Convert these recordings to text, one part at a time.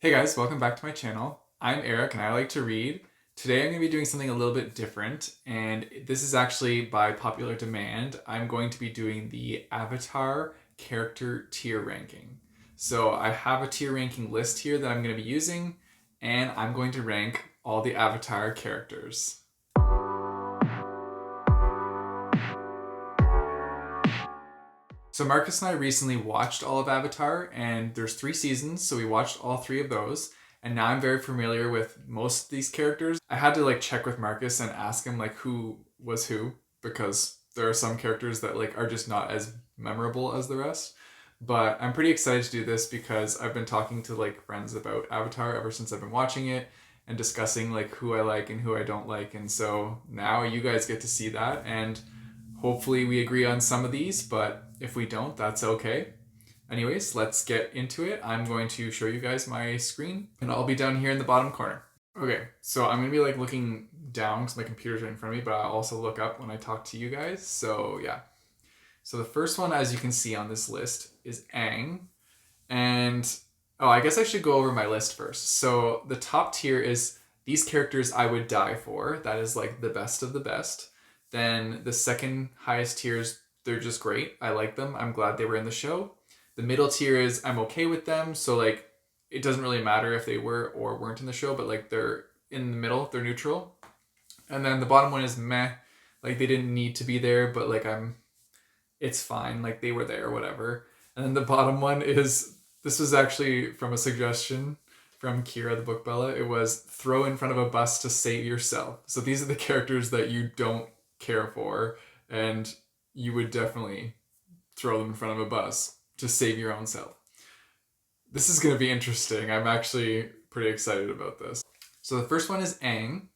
Hey guys, welcome back to my channel. I'm Eric and I like to read. Today I'm going to be doing something a little bit different, and this is actually by popular demand. I'm going to be doing the Avatar character tier ranking. So I have a tier ranking list here that I'm going to be using, and I'm going to rank all the Avatar characters. So Marcus and I recently watched all of Avatar, and there's 3 seasons, so we watched all 3 of those. And now I'm very familiar with most of these characters. I had to check with Marcus and ask him who was who, because there are some characters that are just not as memorable as the rest. But I'm pretty excited to do this because I've been talking to friends about Avatar ever since I've been watching it and discussing who I like and who I don't like. And so now you guys get to see that, and hopefully we agree on some of these, but if we don't, that's okay. Anyways, let's get into it. I'm going to show you guys my screen, and I'll be down here in the bottom corner. Okay, so I'm gonna be looking down because my computer's right in front of me, but I'll also look up when I talk to you guys. So yeah. So the first one, as you can see on this list, is Aang. And I guess I should go over my list first. So the top tier is these characters I would die for. That is the best of the best. Then the second highest tier is they're just great. I like them. I'm glad they were in the show. The middle tier is I'm okay with them. So it doesn't really matter if they were or weren't in the show, but they're in the middle, they're neutral. And then the bottom one is meh. They didn't need to be there, but it's fine. They were there, whatever. And then the bottom one is, this was actually from a suggestion from Kira the Book Bella. It was throw in front of a bus to save yourself. So these are the characters that you don't care for, and you would definitely throw them in front of a bus to save your own self. This is going to be interesting. I'm actually pretty excited about this. So the first one is Aang.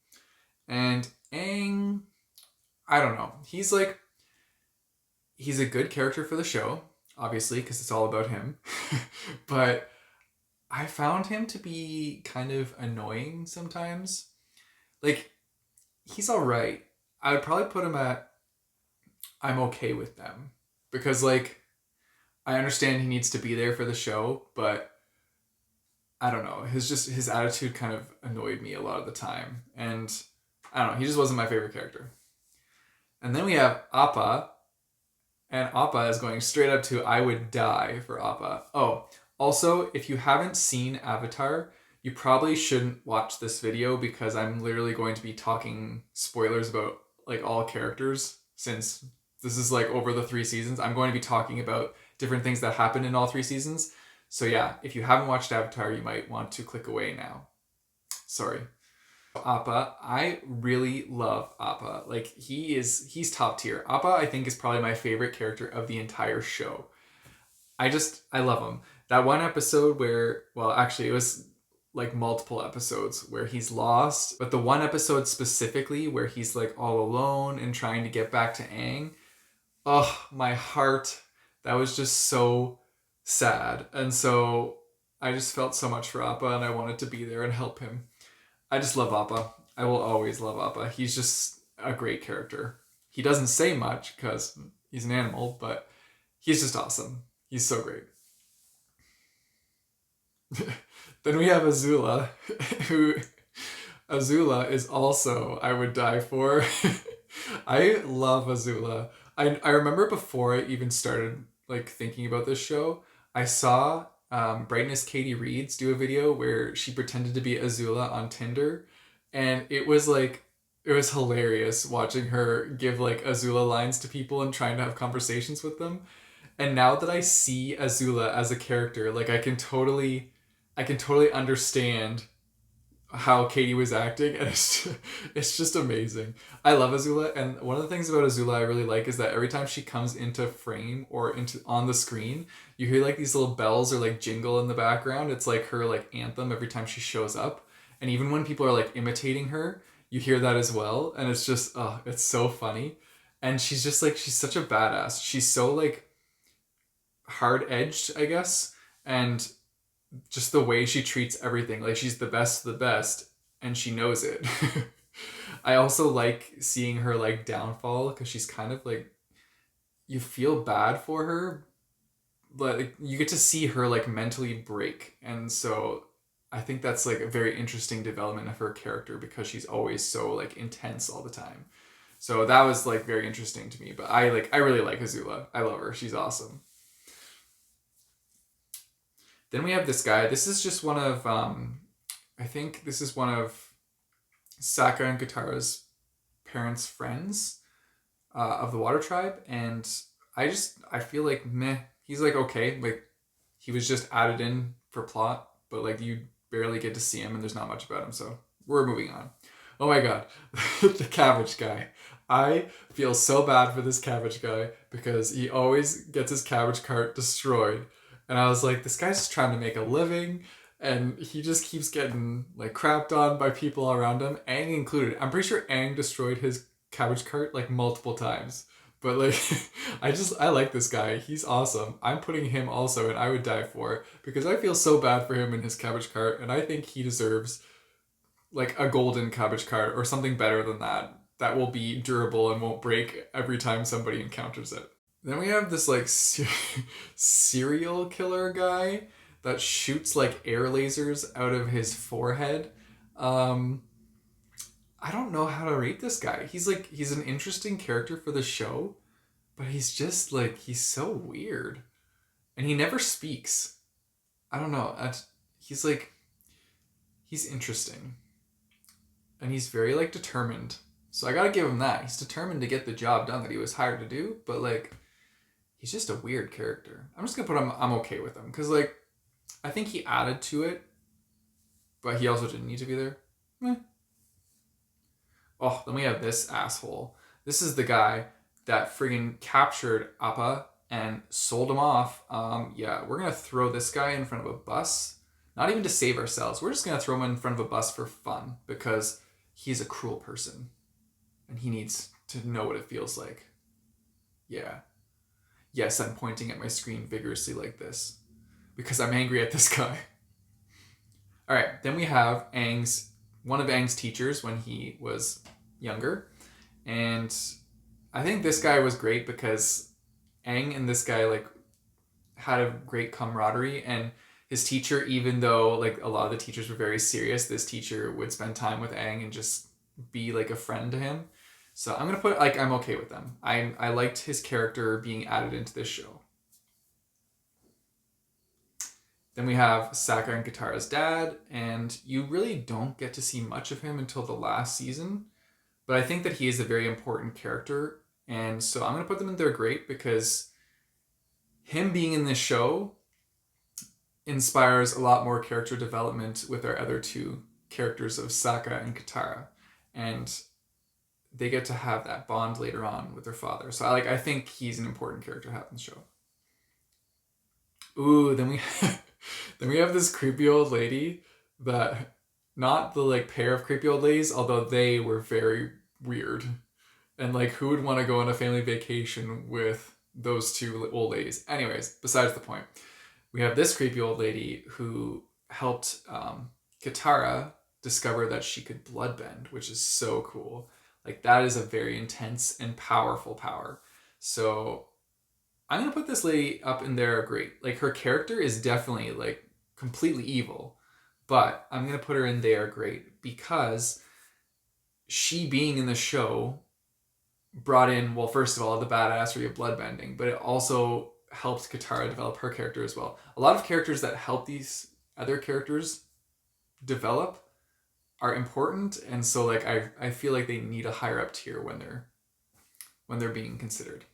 And Aang, I don't know. He's a good character for the show, obviously, because it's all about him. But I found him to be kind of annoying sometimes. He's all right. I would probably put him at I'm okay with them, because I understand he needs to be there for the show, but I don't know. His attitude kind of annoyed me a lot of the time, and I don't know. He just wasn't my favorite character. And then we have Appa, and Appa is going straight up to I would die for Appa. Oh, also, if you haven't seen Avatar, you probably shouldn't watch this video because I'm literally going to be talking spoilers about all characters, since this is over the 3 seasons. I'm going to be talking about different things that happened in all 3 seasons. So yeah, if you haven't watched Avatar, you might want to click away now. Sorry. Appa, I really love Appa. He's top tier. Appa, I think, is probably my favorite character of the entire show. I love him. That one episode where, well, actually it was multiple episodes where he's lost, but the one episode specifically where he's all alone and trying to get back to Aang, oh, my heart, that was just so sad. And so I just felt so much for Appa, and I wanted to be there and help him. I just love Appa. I will always love Appa. He's just a great character. He doesn't say much because he's an animal, but he's just awesome. He's so great. Then we have Azula, who Azula is also I would die for. I love Azula. I remember before I even started thinking about this show, I saw Brightness Katie Reeds do a video where she pretended to be Azula on Tinder, and it was hilarious watching her give Azula lines to people and trying to have conversations with them. And now that I see Azula as a character, I can totally understand how Katie was acting, and it's just amazing. I love Azula, and one of the things about Azula I really like is that every time she comes into frame or into on the screen, you hear these little bells or jingle in the background. It's her anthem every time she shows up, and even when people are imitating her, you hear that as well, and it's just it's so funny. And she's just she's such a badass. She's so hard edged, I guess, and just the way she treats everything. She's the best of the best, and she knows it. I also like seeing her downfall, because she's kind of you feel bad for her, but you get to see her mentally break. And so I think that's like a very interesting development of her character because she's always so like intense all the time. So that was like very interesting to me. But I really like Azula. I love her. She's awesome. Then we have this guy. This is just one of I think this is one of Sokka and Katara's parents' friends of the Water Tribe, and I feel like meh. He's like okay, like he was just added in for plot, but like you barely get to see him, and there's not much about him. So we're moving on. Oh my god, the cabbage guy. I feel so bad for this cabbage guy because he always gets his cabbage cart destroyed. And I was like, this guy's just trying to make a living and he just keeps getting like crapped on by people around him, Aang included. I'm pretty sure Aang destroyed his cabbage cart like multiple times. But like I like this guy. He's awesome. I'm putting him also and I would die for it because I feel so bad for him and his cabbage cart and I think he deserves like a golden cabbage cart or something better than that that will be durable and won't break every time somebody encounters it. Then we have this like serial killer guy that shoots like air lasers out of his forehead. Um, I don't know how to rate this guy. He's an interesting character for the show, but he's just like he's so weird, and he never speaks. I don't know. He's like he's interesting, and he's very like determined. So I gotta give him that. He's determined to get the job done that he was hired to do, but like he's just a weird character. I'm just gonna put him. I'm okay with him because like I think he added to it, but he also didn't need to be there. Meh. Oh, then we have this asshole. This is the guy that friggin' captured Appa and sold him off. Yeah, we're gonna throw this guy in front of a bus. Not even to save ourselves. We're just gonna throw him in front of a bus for fun because he's a cruel person, and he needs to know what it feels like. Yeah. Yes, I'm pointing at my screen vigorously like this because I'm angry at this guy. All right, then we have one of Aang's teachers when he was younger, and I think this guy was great because Aang and this guy like had a great camaraderie, and his teacher, even though like a lot of the teachers were very serious, this teacher would spend time with Aang and just be like a friend to him. So I'm gonna put like I'm okay with them. I liked his character being added into this show. Then we have Sokka and Katara's dad, and you really don't get to see much of him until the last season. But I think that he is a very important character, and so I'm gonna put them in there great because him being in this show inspires a lot more character development with our other two characters of Sokka and Katara. And they get to have that bond later on with their father. So I think he's an important character to have in the show. Ooh, then we then we have this creepy old lady that not the like pair of creepy old ladies, although they were very weird. And like who would want to go on a family vacation with those two old ladies? Anyways, besides the point. We have this creepy old lady who helped Katara discover that she could bloodbend, which is so cool. Like that is a very intense and powerful power. So I'm gonna put this lady up in there great. Like her character is definitely like completely evil, but I'm gonna put her in there great because she being in the show brought in, well, first of all, the badassery of bloodbending, but it also helped Katara develop her character as well. A lot of characters that help these other characters develop are important, and so like I feel like they need a higher up tier when they're being considered.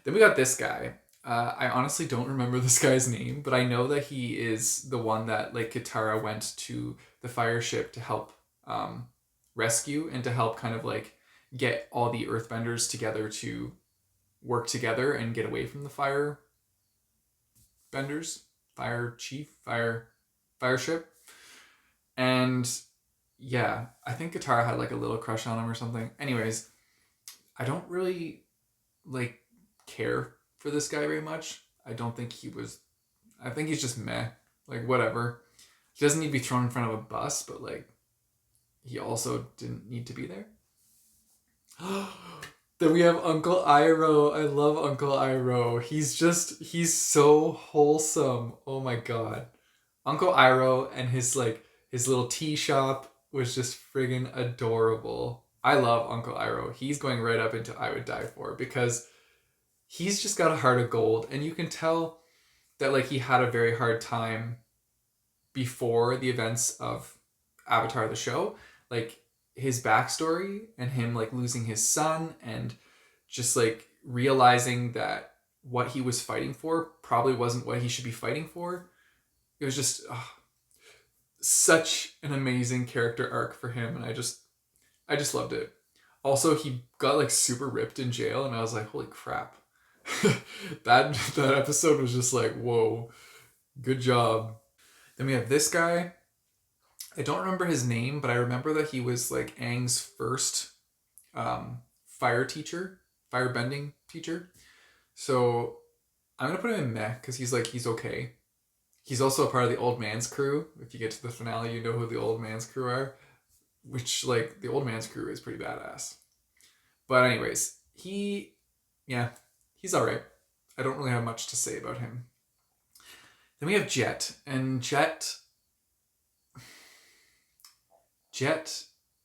Then we got this guy. I honestly don't remember this guy's name, but I know that he is the one that like Katara went to the fire ship to help rescue and to help kind of like get all the earthbenders together to work together and get away from the fire benders, fire chief, fire ship. And yeah, I think Katara had like a little crush on him or something. Anyways, I don't really like care for this guy very much. I think he's just meh. Like whatever. He doesn't need to be thrown in front of a bus, but like he also didn't need to be there. Then we have Uncle Iroh. I love Uncle Iroh. He's so wholesome. Oh my god. Uncle Iroh and his little tea shop was just friggin' adorable. I love Uncle Iroh. He's going right up into I would die for because he's just got a heart of gold, and you can tell that like he had a very hard time before the events of Avatar the show. Like his backstory and him like losing his son and just like realizing that what he was fighting for probably wasn't what he should be fighting for. It was just such an amazing character arc for him, and I just loved it. Also, he got like super ripped in jail, and I was like, holy crap. That episode was just like, whoa, good job. Then we have this guy. I don't remember his name, but I remember that he was like Aang's first fire teacher, fire bending teacher. So I'm gonna put him in meh because he's okay. He's also a part of the old man's crew. If you get to the finale, you know who the old man's crew are. Which like the old man's crew is pretty badass. But anyways, yeah, he's alright. I don't really have much to say about him. Then we have Jet, and Jet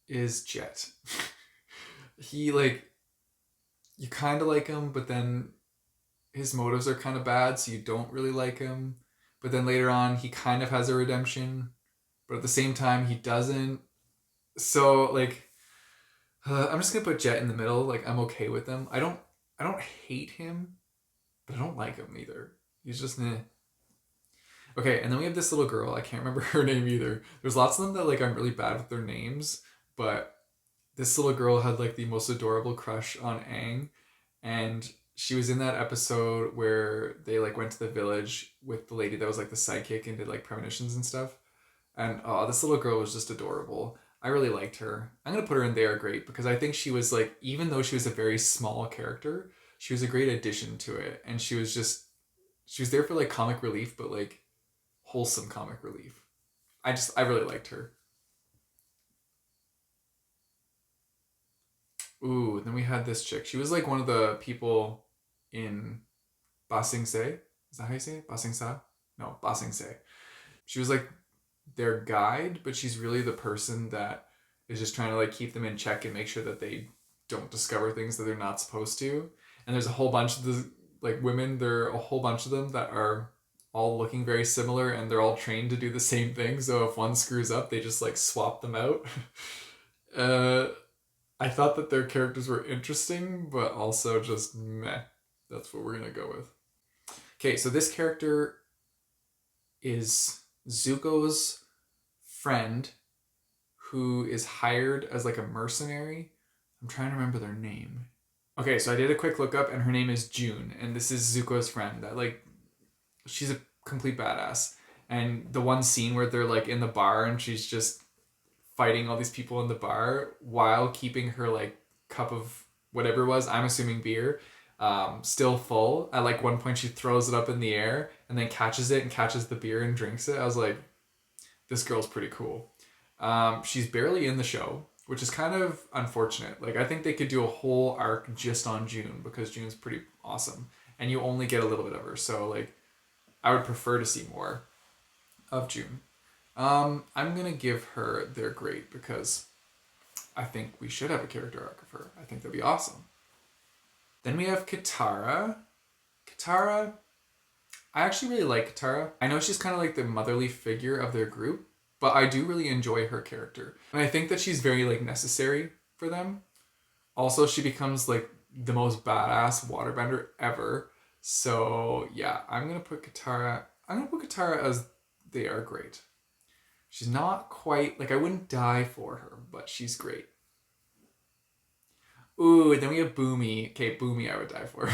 is Jet. He like you kind of like him, but then his motives are kind of bad, so you don't really like him. But then later on, he kind of has a redemption, but at the same time, he doesn't. So like, I'm just gonna put Jet in the middle. Like I'm okay with him. I don't hate him, but I don't like him either. He's just meh. Okay, and then we have this little girl. I can't remember her name either. There's lots of them that like I'm really bad with their names, but this little girl had like the most adorable crush on Aang, and she was in that episode where they like went to the village with the lady that was like the sidekick and did like premonitions and stuff. And oh, this little girl was just adorable. I really liked her. I'm gonna put her in there great because I think she was like, even though she was a very small character, she was a great addition to it, and she was there for like comic relief, but like wholesome comic relief. I really liked her. Ooh, then we had this chick. She was like one of the people in Ba Sing Se. Is that how you say it? Ba Sing Sa? No, Ba Sing Se. She was like their guide, but she's really the person that is just trying to like keep them in check and make sure that they don't discover things that they're not supposed to. And there's a whole bunch of the like women, there are a whole bunch of them that are all looking very similar and they're all trained to do the same thing. So if one screws up, they just like swap them out. uh I thought that their characters were interesting, but also just meh. That's what we're gonna go with. Okay, so this character is Zuko's friend who is hired as like a mercenary. I'm trying to remember their name. Okay, so I did a quick lookup and her name is June, and this is Zuko's friend. That like she's a complete badass. And the one scene where they're like in the bar and she's just fighting all these people in the bar while keeping her like cup of whatever it was, I'm assuming beer, still full. At like one point she throws it up in the air and then catches it and catches the beer and drinks it. I was like, this girl's pretty cool. She's barely in the show, which is kind of unfortunate. Like I think they could do a whole arc just on June because June's pretty awesome, and you only get a little bit of her. So like, I would prefer to see more of June. I'm gonna give her their great because I think we should have a character arc of her. I think that'd be awesome. Then we have Katara. Katara, I actually really like Katara. I know she's kind of like the motherly figure of their group, but I do really enjoy her character. And I think that she's very like necessary for them. Also, she becomes like the most badass waterbender ever. So yeah, I'm gonna put Katara as they are great. She's not quite like I wouldn't die for her, but she's great. Ooh, and then we have Boomy. Okay, Boomy I would die for.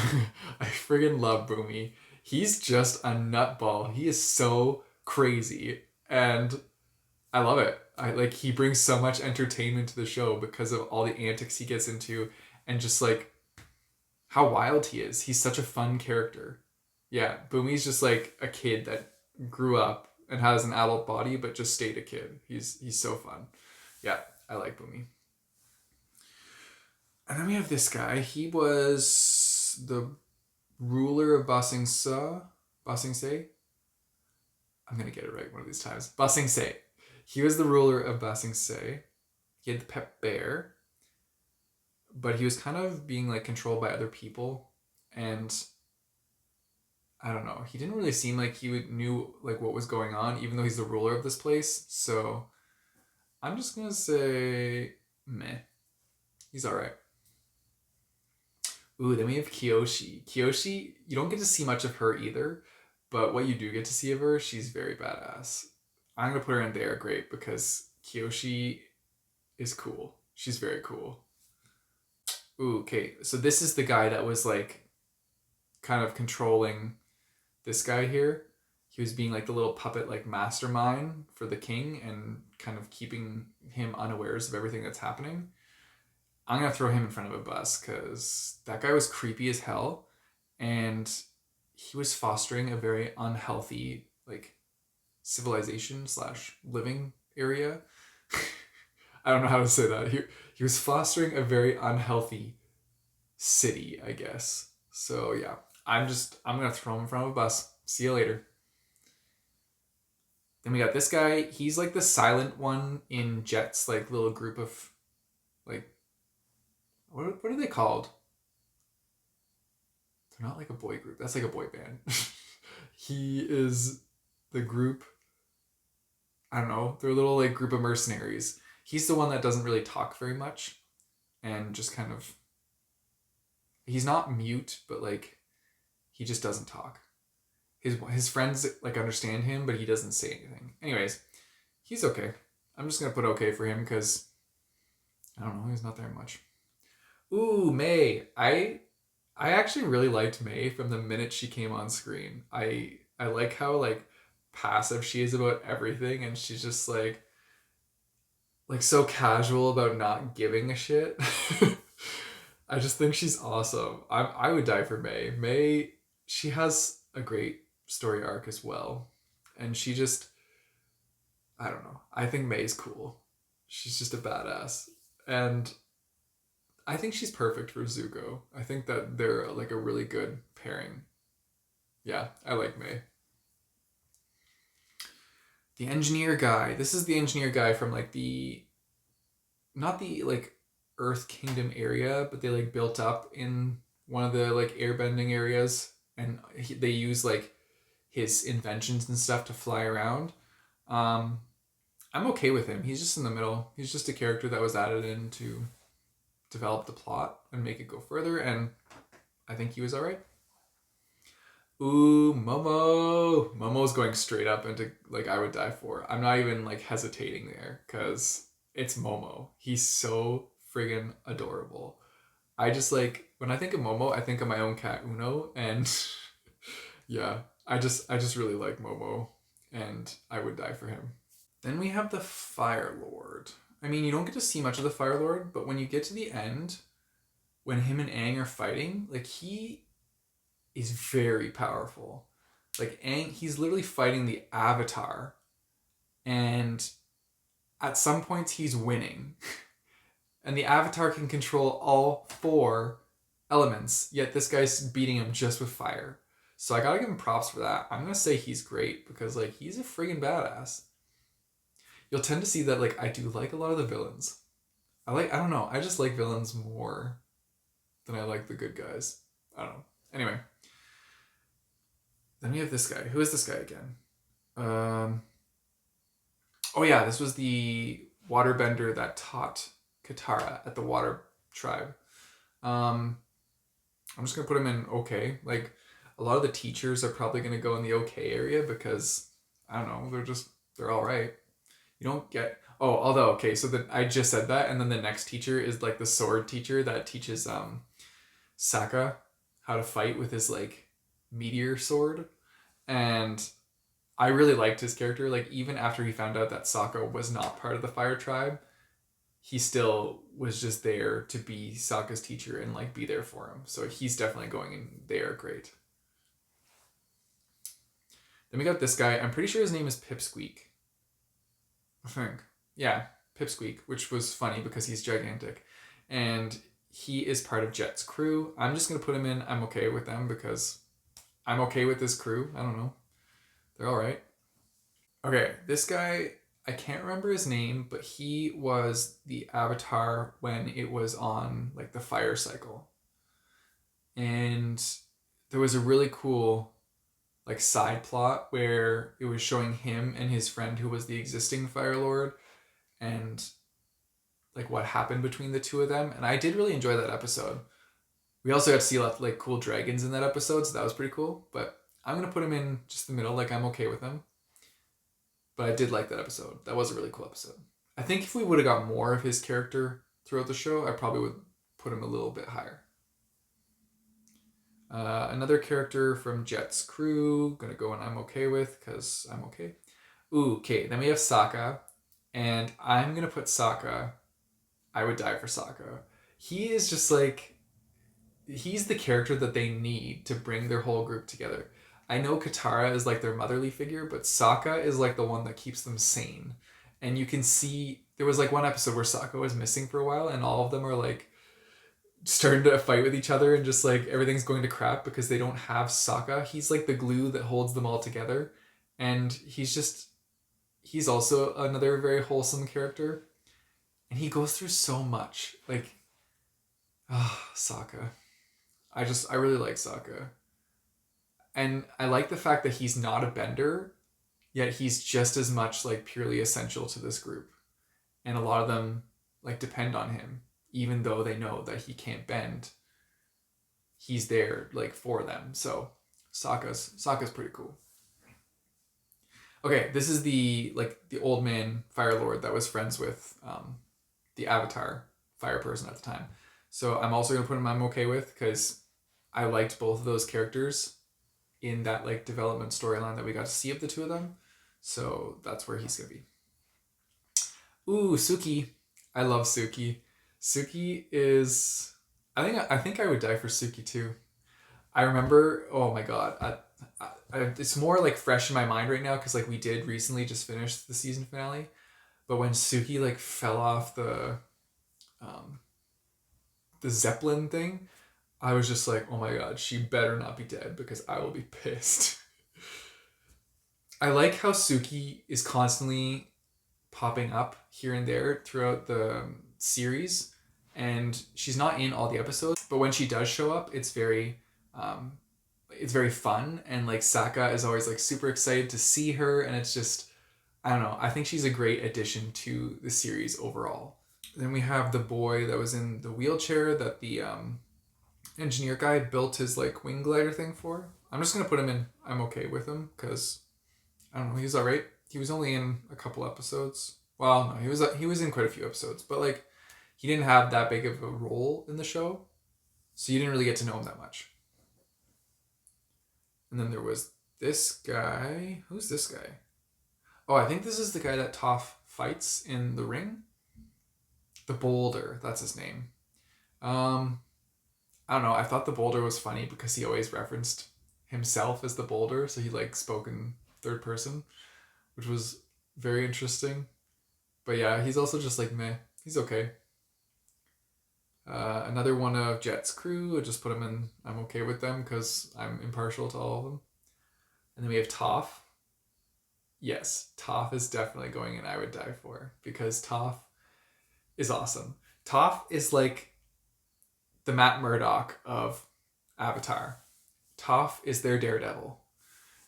I friggin' love Boomy. He's just a nutball. He is so crazy. And I love it. I like he brings so much entertainment to the show because of all the antics he gets into and just like how wild he is. He's such a fun character. Yeah, Boomy's just like a kid that grew up and has an adult body but just stayed a kid. He's so fun. Yeah, I like Boomy. And then we have this guy. He was the ruler of Ba Sing Se. I'm gonna get it right one of these times. Ba Sing Se. He was the ruler of Ba Sing Se. He had the pet bear, but he was kind of being like controlled by other people, and I don't know. He didn't really seem like he knew like what was going on, even though he's the ruler of this place. So I'm just gonna say meh. He's all right. Ooh, then we have Kyoshi. Kyoshi, you don't get to see much of her either, but what you do get to see of her, she's very badass. I'm gonna put her in there great because Kyoshi is cool. She's very cool. Ooh, okay. So this is the guy that was like kind of controlling this guy here. He was being like the little puppet like mastermind for the king and kind of keeping him unawares of everything that's happening. I'm gonna throw him in front of a bus because that guy was creepy as hell, and he was fostering a very unhealthy like civilization slash living area. I don't know how to say that. He was fostering a very unhealthy city, I guess. So yeah, I'm gonna throw him in front of a bus. See you later. Then we got this guy. He's like the silent one in Jet's like little group of like what are they called? They're not like a boy group. That's like a boy band. He is the group. I don't know. They're a little like group of mercenaries. He's the one that doesn't really talk very much, and just kind of. He's not mute, but like, he just doesn't talk. His friends like understand him, but he doesn't say anything. Anyways, he's okay. I'm just gonna put okay for him because I don't know. He's not there much. Ooh, May. I actually really liked May from the minute she came on screen. I like how like passive she is about everything, and she's just like so casual about not giving a shit. I just think she's awesome. I would die for May. May, she has a great story arc as well, and she just I don't know. I think May's cool. She's just a badass, and I think she's perfect for Zuko. I think that they're like a really good pairing. Yeah, I like May. The engineer guy. This is the engineer guy from like not the like Earth Kingdom area, but they like built up in one of the like airbending areas, and they use like his inventions and stuff to fly around. I'm okay with him. He's just in the middle. He's just a character that was added in to develop the plot and make it go further, and I think he was all right. Ooh, Momo. Momo's going straight up into like I would die for. I'm not even like hesitating there because it's Momo. He's so friggin' adorable. I just like when I think of Momo, I think of my own cat Uno, and yeah, I just really like Momo, and I would die for him. Then we have the Fire Lord. I mean, you don't get to see much of the Fire Lord, but when you get to the end, when him and Aang are fighting, like he is very powerful. Like Aang, he's literally fighting the Avatar, and at some points he's winning. And the Avatar can control all 4 elements, yet this guy's beating him just with fire. So I gotta give him props for that. I'm gonna say he's great because like he's a friggin' badass. You'll tend to see that like I do like a lot of the villains. I don't know, I just like villains more than I like the good guys. I don't know. Anyway. Then we have this guy. Who is this guy again? Oh yeah, this was the waterbender that taught Katara at the water tribe. I'm just gonna put him in okay. Like a lot of the teachers are probably gonna go in the okay area because I don't know, they're all right. You don't get although okay, so I just said that, and then the next teacher is like the sword teacher that teaches Sokka how to fight with his like meteor sword, and I really liked his character. Like even after he found out that Sokka was not part of the Fire Tribe, he still was just there to be Sokka's teacher and like be there for him. So he's definitely going in there great. Then we got this guy. I'm pretty sure his name is Pipsqueak. I think. Yeah, Pipsqueak, which was funny because he's gigantic. And he is part of Jet's crew. I'm just going to put him in. I'm okay with them because I'm okay with this crew. I don't know. They're all right. Okay, this guy, I can't remember his name, but he was the Avatar when it was on like the fire cycle. And there was a really cool like side plot where it was showing him and his friend who was the existing Fire Lord and like what happened between the two of them. And I did really enjoy that episode. We also got to see like cool dragons in that episode, so that was pretty cool. But I'm gonna put him in just the middle, like I'm okay with him. But I did like that episode. That was a really cool episode. I think if we would have got more of his character throughout the show, I probably would put him a little bit higher. Another character from Jet's crew, gonna go and I'm okay with, because I'm okay. Ooh, okay, then we have Sokka, and I'm gonna put Sokka. I would die for Sokka. He is just like, he's the character that they need to bring their whole group together. I know Katara is like their motherly figure, but Sokka is like the one that keeps them sane. And you can see, there was like one episode where Sokka was missing for a while, and all of them are like starting to fight with each other and just like everything's going to crap because they don't have Sokka. He's like the glue that holds them all together. And he's also another very wholesome character. And he goes through so much. Like, Sokka. I really like Sokka. And I like the fact that he's not a bender, yet he's just as much like purely essential to this group. And a lot of them like depend on him, even though they know that he can't bend. He's there like for them. So Sokka's pretty cool. Okay, this is the old man Fire Lord that was friends with the Avatar fire person at the time. So I'm also gonna put him I'm okay with because I liked both of those characters in that like development storyline that we got to see of the two of them. So that's where he's gonna be. Ooh, Suki. I love Suki. Suki is I think I would die for Suki too. I remember, oh my god, it's more like fresh in my mind right now because like we did recently just finish the season finale, but when Suki like fell off um, the Zeppelin thing, I was just like, oh my god, she better not be dead because I will be pissed. I like how Suki is constantly popping up here and there throughout the series, and she's not in all the episodes, but when she does show up, um, it's very fun, and like Sokka is always like super excited to see her, and it's just I don't know. I think she's a great addition to the series overall. Then we have the boy that was in the wheelchair that the engineer guy built his like wing glider thing for. I'm just gonna put him in. I'm okay with him because I don't know. He's all right. He was only in a couple episodes. Well, no, he was in quite a few episodes, but like he didn't have that big of a role in the show, so you didn't really get to know him that much. And then there was this guy. Who's this guy? Oh, I think this is the guy that Toph fights in the ring. The Boulder, that's his name. Um, I don't know. I thought the Boulder was funny because he always referenced himself as the Boulder, so he like spoke in third person, which was very interesting. But yeah, he's also just like meh. He's okay. Another one of Jet's crew. I just put him in. I'm okay with them because I'm impartial to all of them. And then we have Toph. Yes, Toph is definitely going in I would die for because Toph is awesome. Toph is like the Matt Murdock of Avatar. Toph is their daredevil.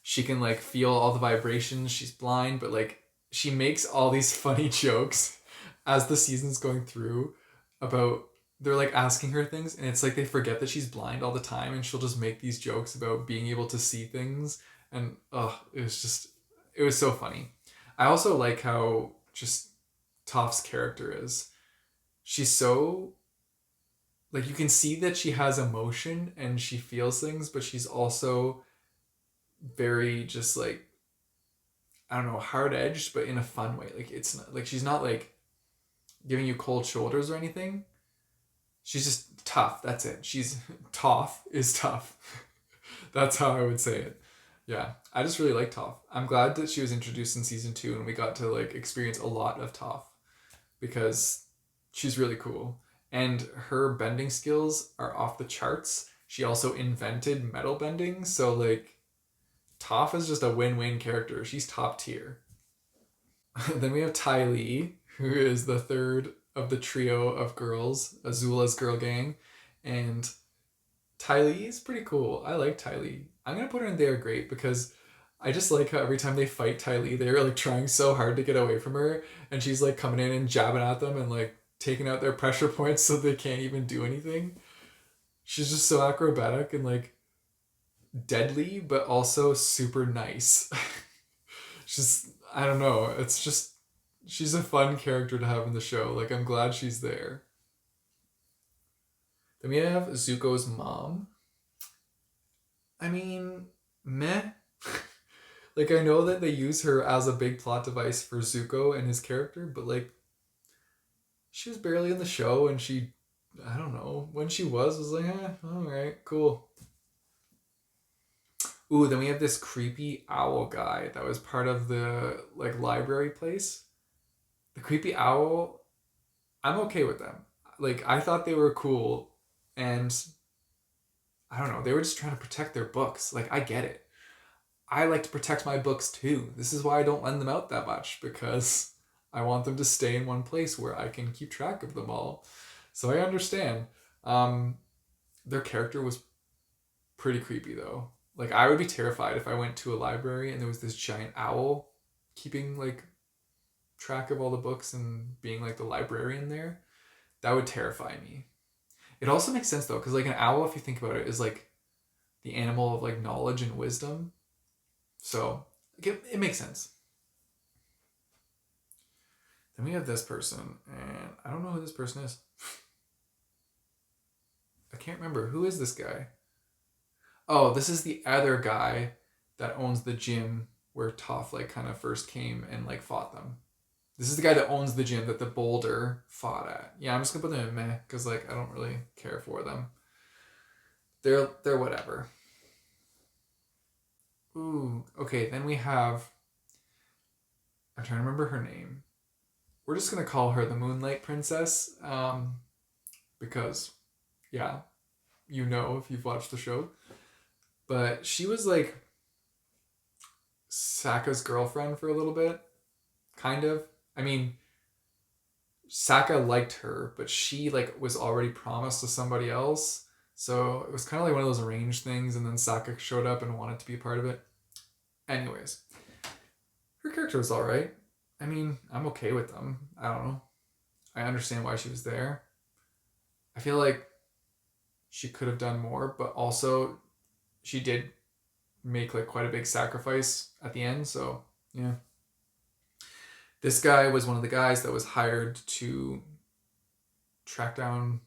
She can like feel all the vibrations. She's blind, but like she makes all these funny jokes as the season's going through about they're like asking her things and it's like they forget that she's blind all the time and she'll just make these jokes about being able to see things and it was so funny. I also like how just Toph's character is. She's so like you can see that she has emotion and she feels things, but she's also very just like I don't know, hard edged, but in a fun way. Like it's not like she's not like giving you cold shoulders or anything. She's just tough. That's it. She's Toph is tough. That's how I would say it. Yeah, I just really like Toph. I'm glad that she was introduced in season 2 and we got to like experience a lot of Toph because she's really cool and her bending skills are off the charts. She also invented metal bending, so like Toph is just a win-win character. She's top tier. Then we have Ty Lee, who is the third of the trio of girls, Azula's girl gang. And Ty Lee is pretty cool. I like Ty Lee. I'm gonna put her in They Are Great because I just like how every time they fight Ty Lee, they're like trying so hard to get away from her, and she's like coming in and jabbing at them and like taking out their pressure points so they can't even do anything. She's just so acrobatic and like deadly, but also super nice. She's I don't know. It's just she's a fun character to have in the show. Like I'm glad she's there. Then we have Zuko's mom. I mean, meh. Like I know that they use her as a big plot device for Zuko and his character, but like she was barely in the show and she I don't know, when she was like, alright, cool. Ooh, then we have this creepy owl guy that was part of the like library place. The creepy owl, I'm okay with them. Like I thought they were cool and I don't know, they were just trying to protect their books. Like I get it. I like to protect my books too. This is why I don't lend them out that much because I want them to stay in one place where I can keep track of them all. So I understand. Um, their character was pretty creepy though. Like I would be terrified if I went to a library and there was this giant owl keeping like track of all the books and being like the librarian there. That would terrify me. It also makes sense though, because like an owl, if you think about it, is like the animal of like knowledge and wisdom. So it makes sense. Then we have this person, and I don't know who this person is. I can't remember. Who is this guy? Oh, this is the other guy that owns the gym where Toph like kind of first came and like fought them. This is the guy that owns the gym that the boulder fought at. Yeah, I'm just gonna put them in meh because like I don't really care for them. They're whatever. Ooh, okay. Then we have. I'm trying to remember her name. We're just gonna call her the Moonlight Princess, because, yeah, you know if you've watched the show. But she was like Sokka's girlfriend for a little bit, kind of. I mean, Sokka liked her, but she like was already promised to somebody else. So it was kind of like one of those arranged things, and then Sokka showed up and wanted to be a part of it. Anyways, her character was alright. I mean, I'm okay with them. I don't know. I understand why she was there. I feel like she could have done more, but also she did make like quite a big sacrifice at the end. So yeah, this guy was one of the guys that was hired to track down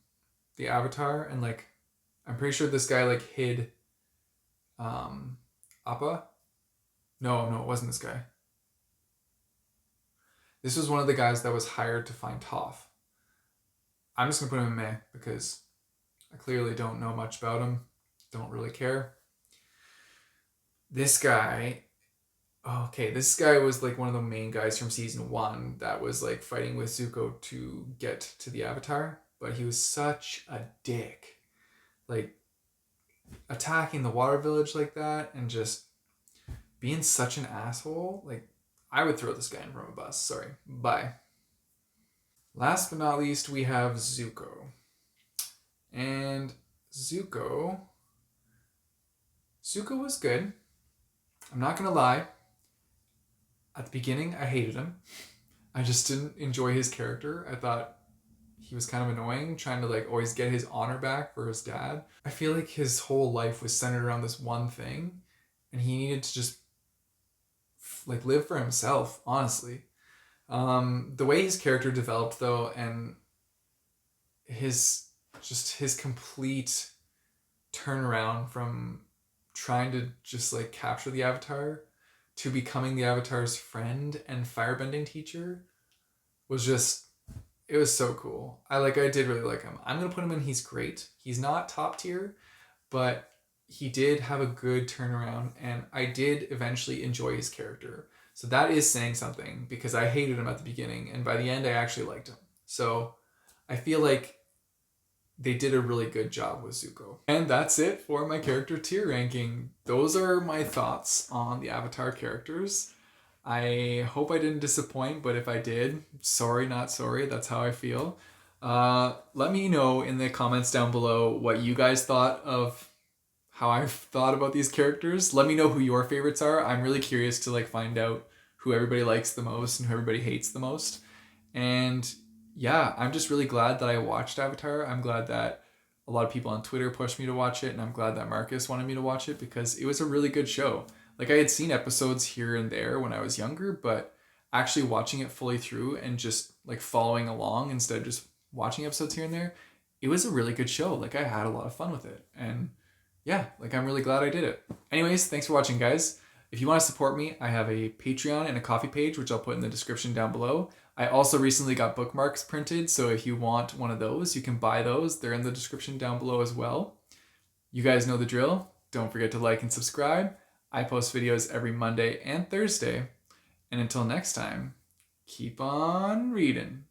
the Avatar, and like I'm pretty sure this guy like hid Appa. No, it wasn't this guy. This was one of the guys that was hired to find Toph. I'm just gonna put him in meh because I clearly don't know much about him. Don't really care. This guy, okay, this guy was like one of the main guys from season 1 that was like fighting with Zuko to get to the Avatar, but he was such a dick. Like attacking the water village like that and just being such an asshole. Like I would throw this guy in from a bus. Sorry. Bye. Last but not least, we have Zuko. And Zuko was good. I'm not gonna lie. At the beginning, I hated him. I just didn't enjoy his character. I thought he was kind of annoying, trying to like always get his honor back for his dad. I feel like his whole life was centered around this one thing, and he needed to just like live for himself, honestly. The way his character developed though, and his complete turnaround from trying to just like capture the Avatar to becoming the Avatar's friend and firebending teacher was just it was so cool. I did really like him. I'm gonna put him in he's great. He's not top tier, but he did have a good turnaround and I did eventually enjoy his character. So that is saying something because I hated him at the beginning and by the end I actually liked him. So I feel like they did a really good job with Zuko. And that's it for my character tier ranking. Those are my thoughts on the Avatar characters. I hope I didn't disappoint, but if I did, sorry, not sorry. That's how I feel. Let me know in the comments down below what you guys thought of how I've thought about these characters. Let me know who your favorites are. I'm really curious to like find out who everybody likes the most and who everybody hates the most. And yeah, I'm just really glad that I watched Avatar. I'm glad that a lot of people on Twitter pushed me to watch it, and I'm glad that Markus wanted me to watch it because it was a really good show. Like I had seen episodes here and there when I was younger, but actually watching it fully through and just like following along instead of just watching episodes here and there, it was a really good show. Like I had a lot of fun with it. And yeah, like I'm really glad I did it. Anyways, thanks for watching, guys. If you want to support me, I have a Patreon and a coffee page, which I'll put in the description down below. I also recently got bookmarks printed, so if you want one of those, you can buy those. They're in the description down below as well. You guys know the drill. Don't forget to like and subscribe. I post videos every Monday and Thursday. And until next time, keep on reading.